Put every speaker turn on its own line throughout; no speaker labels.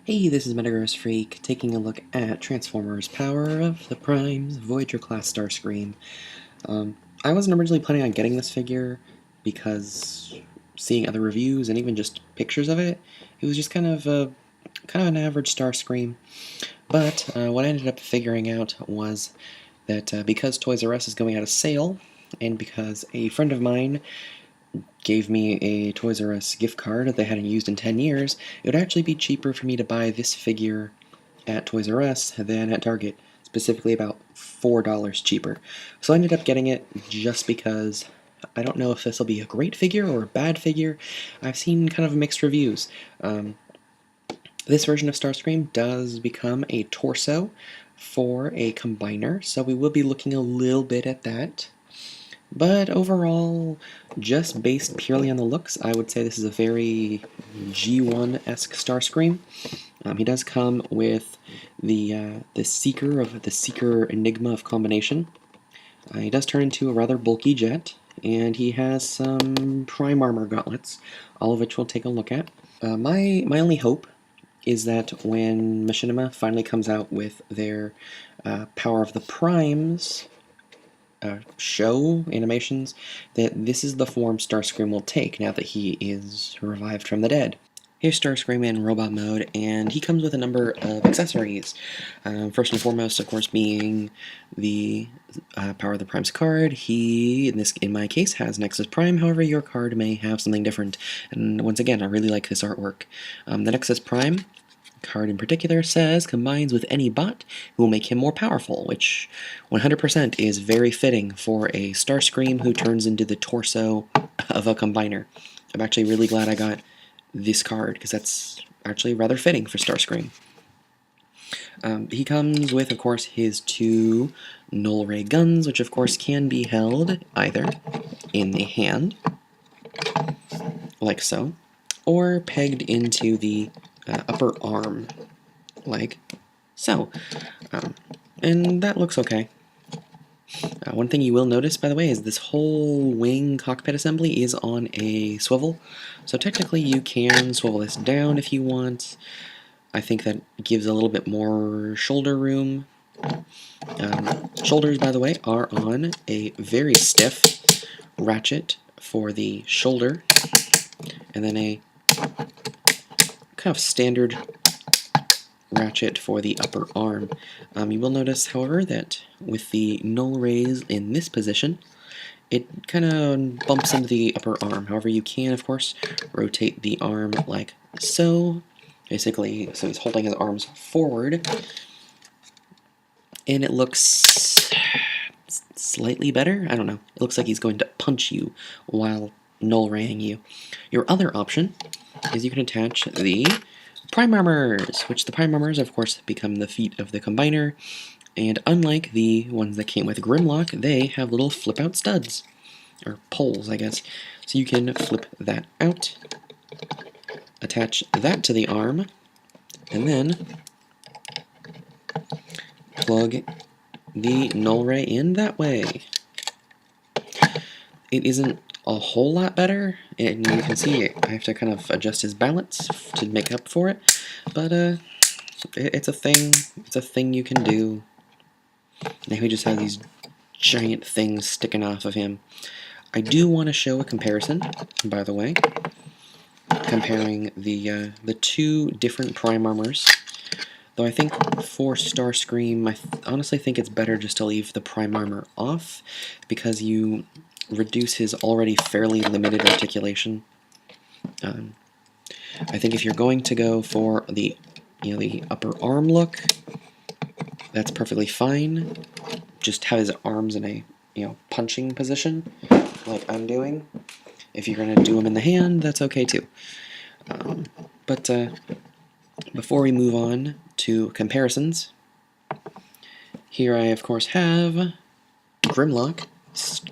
Hey, this is Metagross Freak, taking a look at Transformers Power of the Primes Voyager class Starscream. I wasn't originally planning on getting this figure because seeing other reviews and even just pictures of it, it was just kind of an average Starscream. But what I ended up figuring out was that because Toys R Us is going out of sale, and because a friend of mine gave me a Toys R Us gift card that they hadn't used in 10 years, it would actually be cheaper for me to buy this figure at Toys R Us than at Target, specifically about $4 cheaper. So I ended up getting it just because I don't know if this will be a great figure or a bad figure. I've seen kind of mixed reviews. This version of Starscream does become a torso for a combiner, so we will be looking a little bit at that. But overall, just based purely on the looks, I would say this is a very G1-esque Starscream. He does come with the Seeker Enigma of combination. He does turn into a rather bulky jet, and he has some prime armor gauntlets, all of which we'll take a look at. My only hope is that when Machinima finally comes out with their Power of the Primes show animations, that this is the form Starscream will take now that he is revived from the dead. Here's Starscream in robot mode, and he comes with a number of accessories. First and foremost, of course, being the Power of the Primes card. He, in my case, has Nexus Prime. However, your card may have something different. And once again, I really like this artwork. The Nexus Prime card in particular says combines with any bot who will make him more powerful, which 100% is very fitting for a Starscream who turns into the torso of a combiner. I'm actually really glad I got this card because that's actually rather fitting for Starscream. He comes with, of course, his two null ray guns, which of course can be held either in the hand, like so, or pegged into the upper arm, like so. And that looks okay. One thing you will notice, by the way, is this whole wing cockpit assembly is on a swivel, so technically you can swivel this down if you want. I think that gives a little bit more shoulder room. Shoulders, by the way, are on a very stiff ratchet for the shoulder, and then a kind of standard ratchet for the upper arm. You will notice, however, that with the null rays in this position, it kind of bumps into the upper arm. However, you can, of course, rotate the arm like so. Basically, so he's holding his arms forward, and it looks slightly better. I don't know. It looks like he's going to punch you while null raying you. Your other option is you can attach the prime armors, which the prime armors, of course, become the feet of the combiner, and unlike the ones that came with Grimlock, they have little flip-out studs, or poles, I guess. So you can flip that out, attach that to the arm, and then plug the null ray in that way. It isn't a whole lot better, and you can see I have to kind of adjust his balance to make up for it, but it's a thing you can do. Now he just has these giant things sticking off of him. I do want to show a comparison, by the way, comparing the two different prime armors. Though I think for Starscream, I honestly think it's better just to leave the prime armor off, because you reduce his already fairly limited articulation. I think if you're going to go for the upper arm look, that's perfectly fine. Just have his arms in a punching position, like I'm doing. If you're gonna do them in the hand, that's okay too. But before we move on to comparisons, here I of course have Grimlock,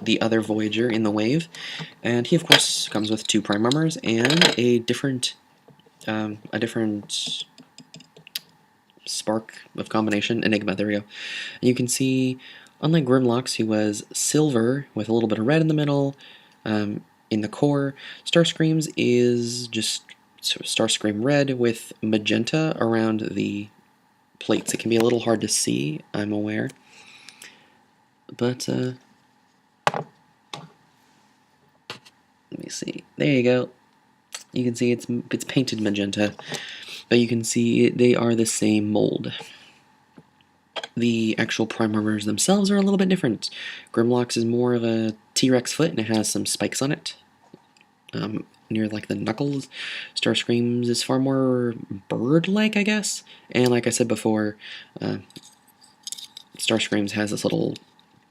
the other Voyager in the wave, and he of course comes with two prime armors and a different spark of combination, Enigma, there we go. And you can see, unlike Grimlock's, who was silver with a little bit of red in the middle, in the core, Starscream's is just Starscream red with magenta around the plates. It can be a little hard to see, I'm aware, but let me see. There you go. You can see it's painted magenta, but you can see they are the same mold. The actual prime armors themselves are a little bit different. Grimlock's is more of a T-Rex foot, and it has some spikes on it, near like the knuckles. Starscream's is far more bird-like, I guess. And like I said before, Starscream's has this little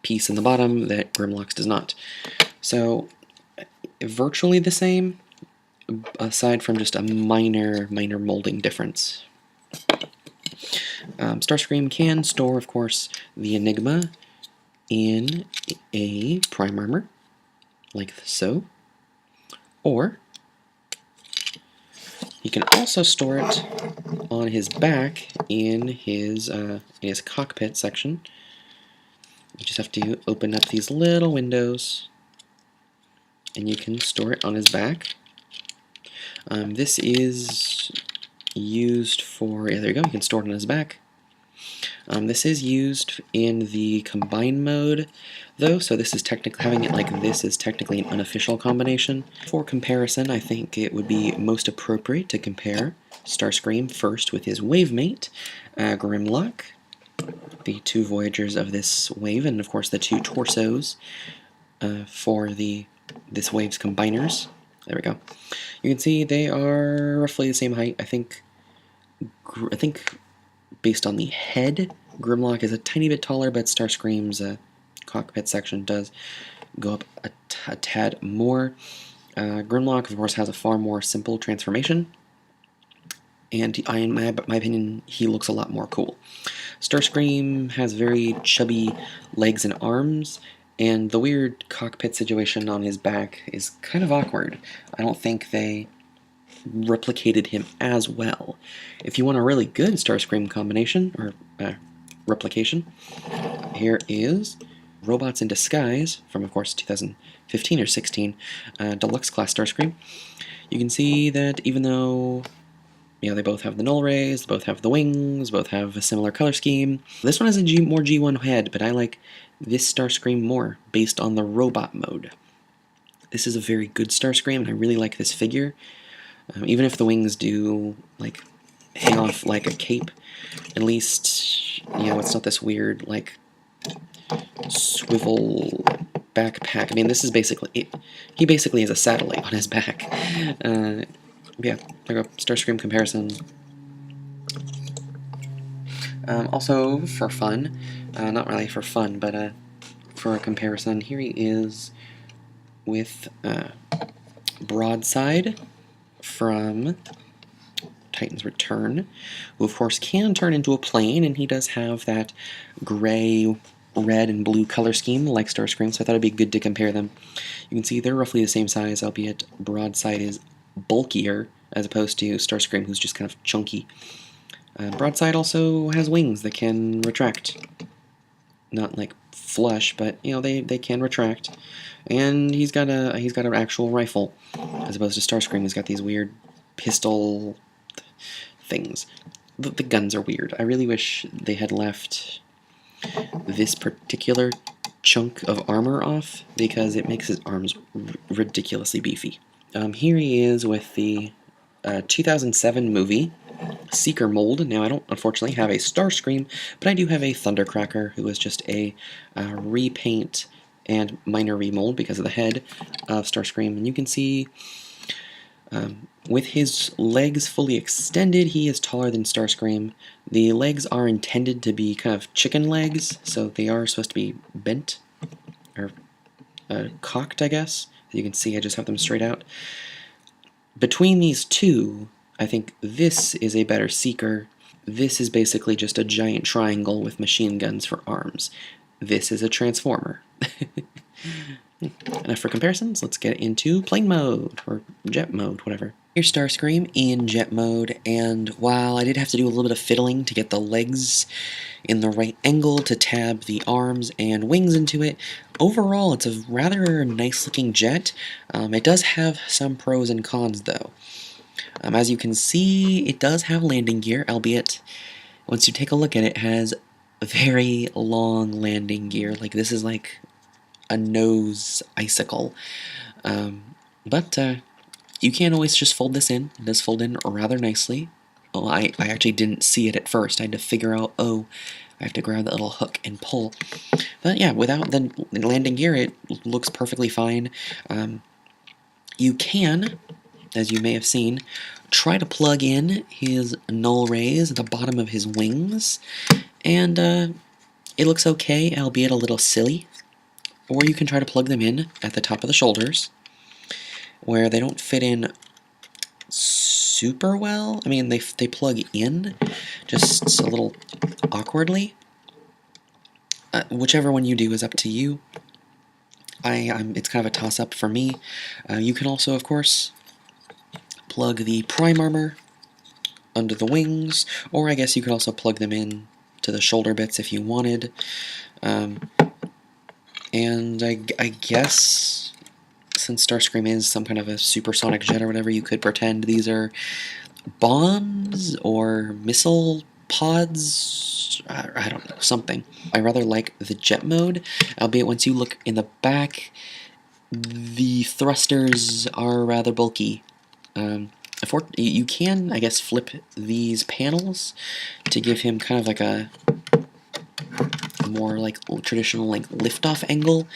piece in the bottom that Grimlock's does not. So virtually the same, aside from just a minor molding difference. Starscream can store, of course, the Enigma in a prime armor, like so, or he can also store it on his back in his cockpit section. You just have to open up these little windows, and you can store it on his back. This is used for, yeah, there you go, you can store it on his back. This is used in the combine mode, though, so this is technically, having it like this is technically an unofficial combination. For comparison, I think it would be most appropriate to compare Starscream first with his wavemate, Grimlock, the two Voyagers of this wave, and of course the two torsos for this wave's combiners. There we go. You can see they are roughly the same height. I think based on the head, Grimlock is a tiny bit taller, but Starscream's cockpit section does go up a tad more. Grimlock, of course, has a far more simple transformation, and in my opinion, he looks a lot more cool. Starscream has very chubby legs and arms, and the weird cockpit situation on his back is kind of awkward. I don't think they replicated him as well. If you want a really good Starscream combination, or replication, here is Robots in Disguise from, of course, 2015 or 16, Deluxe Class Starscream. You can see that even though, you know, they both have the null rays, both have the wings, both have a similar color scheme. This one has a more G1 head, but I like this Starscream more based on the robot mode. This is a very good Starscream, and I really like this figure. Even if the wings do, like, hang off like a cape, at least, you know, it's not this weird, like, swivel backpack. I mean, this is basically, he basically has a satellite on his back. Yeah, there we go, Starscream comparison. Also, for fun, not really for fun, but for a comparison, here he is with Broadside from Titan's Return, who of course can turn into a plane, and he does have that gray, red, and blue color scheme like Starscream, so I thought it'd be good to compare them. You can see they're roughly the same size, albeit Broadside is bulkier as opposed to Starscream, who's just kind of chunky. Broadside also has wings that can retract. Not like flush, but you know, they can retract. And he's got an actual rifle, as opposed to Starscream, who's got these weird pistol things. The guns are weird. I really wish they had left this particular chunk of armor off, because it makes his arms ridiculously beefy. Here he is with the 2007 movie Seeker mold. Now, I don't unfortunately have a Starscream, but I do have a Thundercracker, who is just a repaint and minor remold because of the head of Starscream. And you can see with his legs fully extended, he is taller than Starscream. The legs are intended to be kind of chicken legs, so they are supposed to be bent, or cocked, I guess. You can see I just have them straight out. Between these two, I think this is a better Seeker. This is basically just a giant triangle with machine guns for arms. This is a Transformer. Enough for comparisons, let's get into plane mode, or jet mode, whatever. Here's Starscream in jet mode, and while I did have to do a little bit of fiddling to get the legs in the right angle to tab the arms and wings into it, overall it's a rather nice looking jet. It does have some pros and cons though. As you can see, it does have landing gear, albeit once you take a look at it, it has a very long landing gear. Like, this is like a nose icicle. But you can always just fold this in. It does fold in rather nicely. Oh, I actually didn't see it at first. I had to figure out, oh, I have to grab that little hook and pull. But yeah, without the landing gear, it looks perfectly fine. You can, as you may have seen, try to plug in his null rays at the bottom of his wings, and it looks okay, albeit a little silly. Or you can try to plug them in at the top of the shoulders, where they don't fit in super well. I mean, they plug in just a little awkwardly. Whichever one you do is up to you. It's kind of a toss-up for me. You can also, of course, plug the prime armor under the wings, or I guess you could also plug them in to the shoulder bits if you wanted. And I guess, since Starscream is some kind of a supersonic jet or whatever, you could pretend these are bombs or missile pods. I don't know, something. I rather like the jet mode, albeit once you look in the back, the thrusters are rather bulky. You can, I guess, flip these panels to give him kind of like a more like traditional like liftoff angle,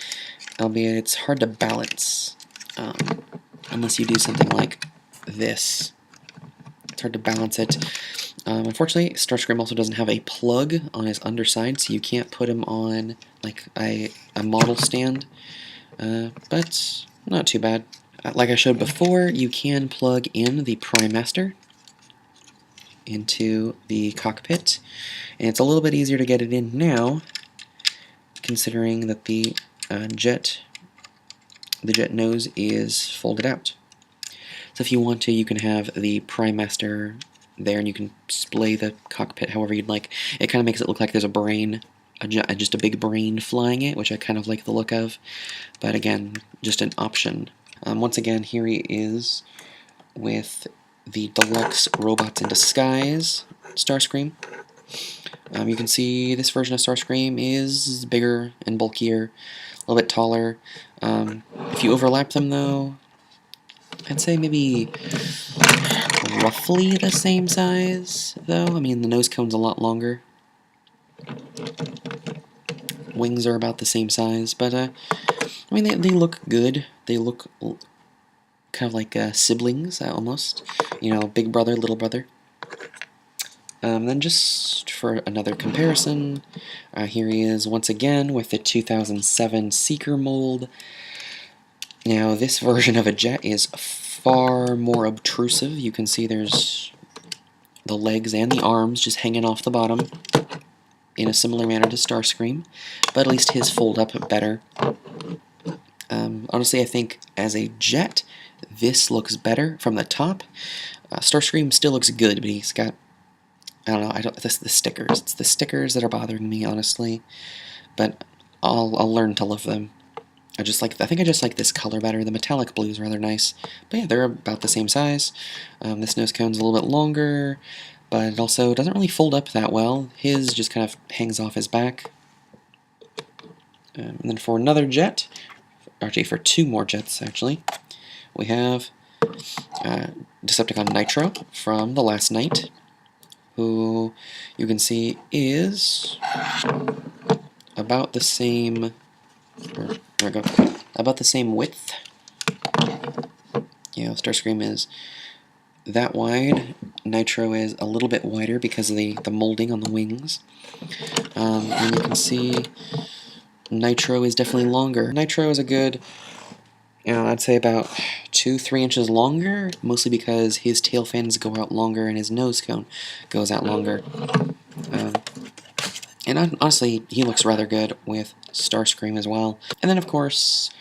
albeit it's hard to balance unless you do something like this. It's hard to balance it. Unfortunately, Starscream also doesn't have a plug on his underside, so you can't put him on like a model stand, but not too bad. Like I showed before, you can plug in the Prime Master into the cockpit, and it's a little bit easier to get it in now, considering that the jet nose is folded out. So if you want to, you can have the Prime Master there, and you can splay the cockpit however you'd like. It kind of makes it look like there's a brain, just a big brain flying it, which I kind of like the look of. But again, just an option. Once again, here he is with the Deluxe Robots in Disguise Starscream. You can see this version of Starscream is bigger and bulkier, a little bit taller. If you overlap them, though, I'd say maybe roughly the same size, though. I mean, the nose cone's a lot longer. Wings are about the same size, but I mean, they look good. They look kind of like siblings, almost. You know, big brother, little brother. Then just for another comparison, here he is once again with the 2007 Seeker mold. Now, this version of a jet is far more obtrusive. You can see there's the legs and the arms just hanging off the bottom in a similar manner to Starscream, but at least his fold up better. Honestly, I think as a jet, this looks better from the top. Starscream still looks good, but he's got, I don't know, the stickers. It's the stickers that are bothering me, honestly, but I'll learn to love them. I think I just like this color better. The metallic blue is rather nice. But yeah, they're about the same size. This nose cone's a little bit longer, but it also doesn't really fold up that well. His just kind of hangs off his back. And then for another jet, actually for two more jets actually, we have Decepticon Nitro from The Last Knight, who you can see is about the same, there we go, about the same width. You know, Starscream is that wide. Nitro is a little bit wider because of the molding on the wings. And you can see Nitro is definitely longer. Nitro is a good, I'd say about 2-3 inches longer, mostly because his tail fins go out longer and his nose cone goes out longer. And honestly, he looks rather good with Starscream as well. And then, of course,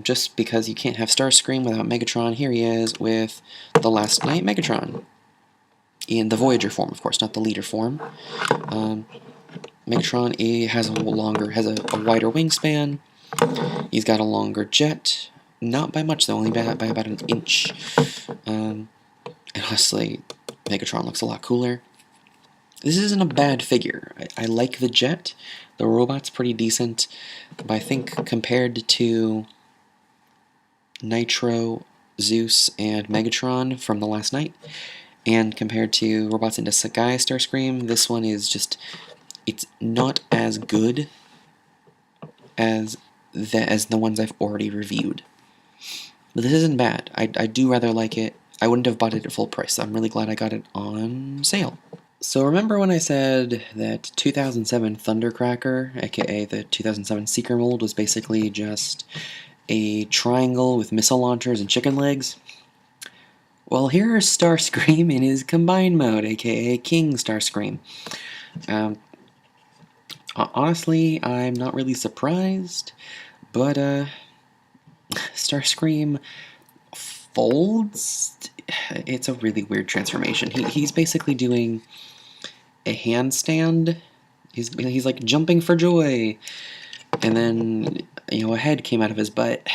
just because you can't have Starscream without Megatron, here he is with The Last Knight Megatron. In the Voyager form, of course, not the leader form. Megatron has a wider wingspan. He's got a longer jet. Not by much, though, only by about an inch. And honestly, Megatron looks a lot cooler. This isn't a bad figure. I like the jet. The robot's pretty decent, but I think compared to Nitro, Zeus, and Megatron from the last night, and compared to Robots in Disguise Starscream, this one is just, it's not as good as the ones I've already reviewed. But this isn't bad. I do rather like it. I wouldn't have bought it at full price. I'm really glad I got it on sale. So remember when I said that 2007 Thundercracker, aka the 2007 Seeker mold, was basically just a triangle with missile launchers and chicken legs? Well, here's Starscream in his combined mode, aka King Starscream. Honestly, I'm not really surprised, but Starscream folds. It's a really weird transformation. He's basically doing a handstand. He's like jumping for joy, and then a head came out of his butt.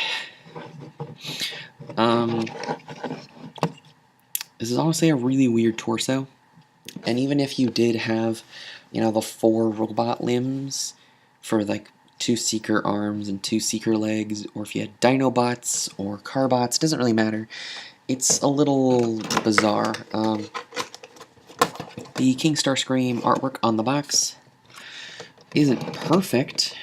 This is honestly a really weird torso, and even if you did have, the 4 robot limbs for like 2 Seeker arms and 2 Seeker legs, or if you had Dinobots or Carbots, doesn't really matter. It's a little bizarre. The King Starscream artwork on the box isn't perfect,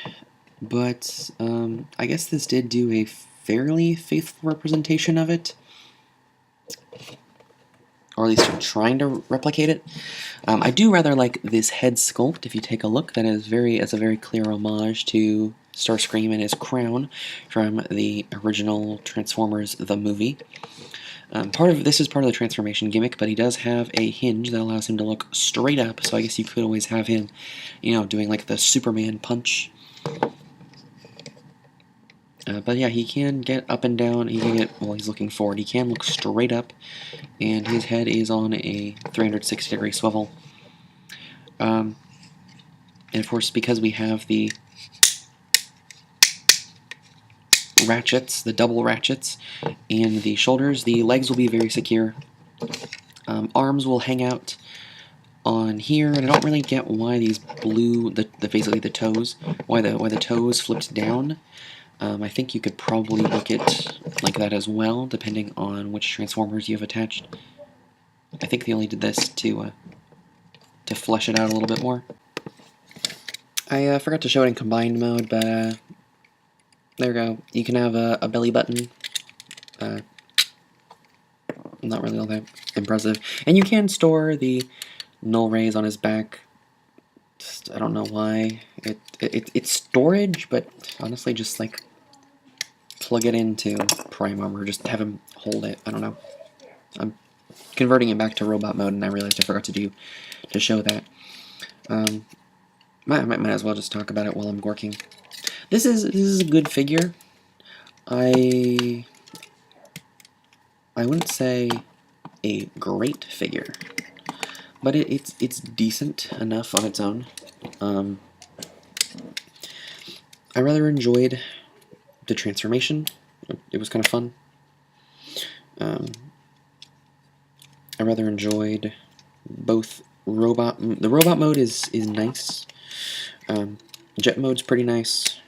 but I guess this did do a fairly faithful representation of it. Or at least I'm trying to replicate it. I do rather like this head sculpt. If you take a look, that is a very clear homage to Starscream and his crown from the original Transformers the movie. This is part of the transformation gimmick, but he does have a hinge that allows him to look straight up. So I guess you could always have him, doing like the Superman punch. But yeah, he can get up and down. He can get, well, he's looking forward. He can look straight up, and his head is on a 360-degree swivel. And of course, because we have the ratchets, the double ratchets, and the shoulders, the legs will be very secure. Arms will hang out on here, and I don't really get why these basically the toes, why the toes flipped down. I think you could probably look it like that as well, depending on which Transformers you have attached. I think they only did this to flesh it out a little bit more. I forgot to show it in combined mode, but there we go. You can have a belly button. Not really all that impressive. And you can store the null rays on his back. I don't know why. It's storage, but honestly, just like plug it into Prime Armor, just have him hold it. I don't know. I'm converting it back to robot mode, and I realized I forgot to show that. Might as well just talk about it while I'm gorking. This is a good figure. I wouldn't say a great figure, but it's decent enough on its own. I rather enjoyed the transformation. It was kind of fun. I rather enjoyed both robot. The robot mode is nice. Jet mode's pretty nice.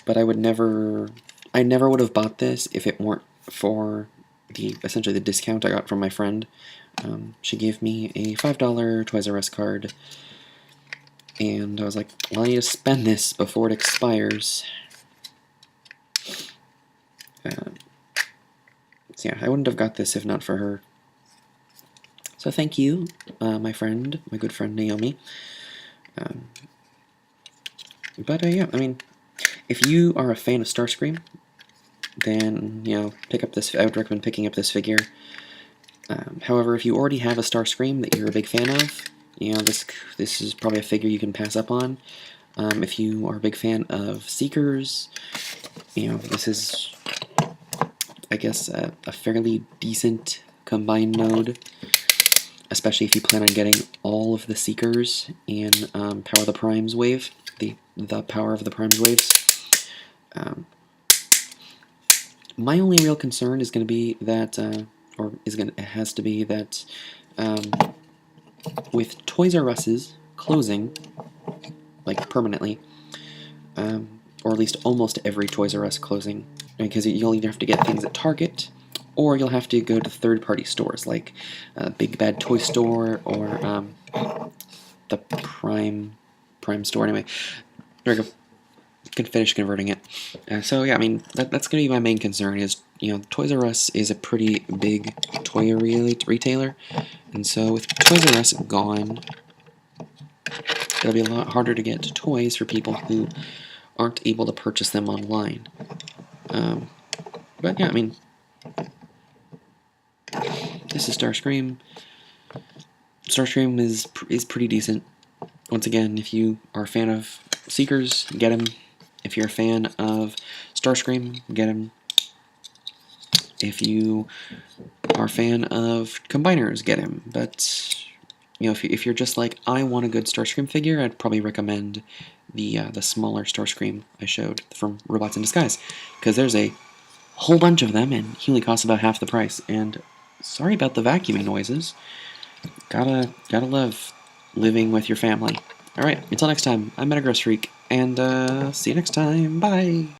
But I never would have bought this if it weren't for essentially the discount I got from my friend. She gave me a $5 Toys R Us card, and I was like, well, I need to spend this before it expires. So yeah, I wouldn't have got this if not for her. So thank you, my good friend Naomi. But yeah, I mean, if you are a fan of Starscream, then pick up this. I would recommend picking up this figure. However, if you already have a Starscream that you're a big fan of, this is probably a figure you can pass up on. If you are a big fan of Seekers, this is, I guess, a fairly decent combined mode, especially if you plan on getting all of the Seekers in Power of the Primes wave, the Power of the Primes waves. My only real concern is going to be that or it has to be that with Toys R Us's closing, like permanently, or at least almost every Toys R Us closing, because you'll either have to get things at Target, or you'll have to go to third-party stores like Big Bad Toy Store or the Prime Store. Anyway, there we go. Can finish converting it. So yeah, I mean that's gonna be my main concern. Is Toys R Us is a pretty big toy retailer, and so with Toys R Us gone, it'll be a lot harder to get toys for people who aren't able to purchase them online. But yeah, I mean, this is Starscream. Starscream is pretty decent. Once again, if you are a fan of Seekers, get him. If you're a fan of Starscream, get him. If you are a fan of Combiners, get him. But if you're just like, I want a good Starscream figure, I'd probably recommend the smaller Starscream I showed from Robots in Disguise, because there's a whole bunch of them, and he only costs about half the price. And sorry about the vacuuming noises. Gotta love living with your family. Alright, until next time, I'm Metagross Freak, and see you next time. Bye!